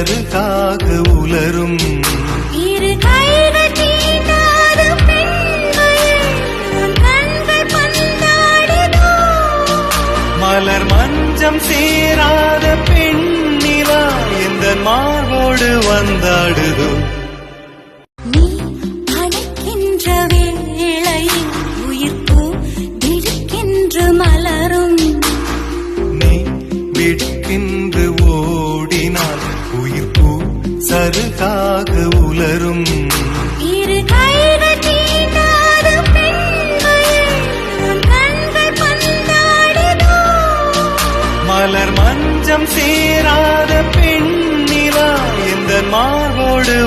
சருகாக உலரும். இரு கைகள் தீண்டாத பெண்மயில் உன் கண்கள் பந்தாடுதோ. மலர் மஞ்சம் சேராத பெண்ணிலா எந்த மார்போடு வந்தாடுதோ. நீ அணைக்கின்ற வேளையில் உயிர்ப்பூ திடுக்கென்று மலரும். நீ விடுக்கின்று ஓடினால் உயிர்ப்பூ சருகாக உலரும். இரு கைகள் தீண்டாத பெண்மயில் உன் கண்கள் பந்தாடுதோ. மலர் மஞ்சம் சேராத பெண்ணிலா எந்த மார்போடு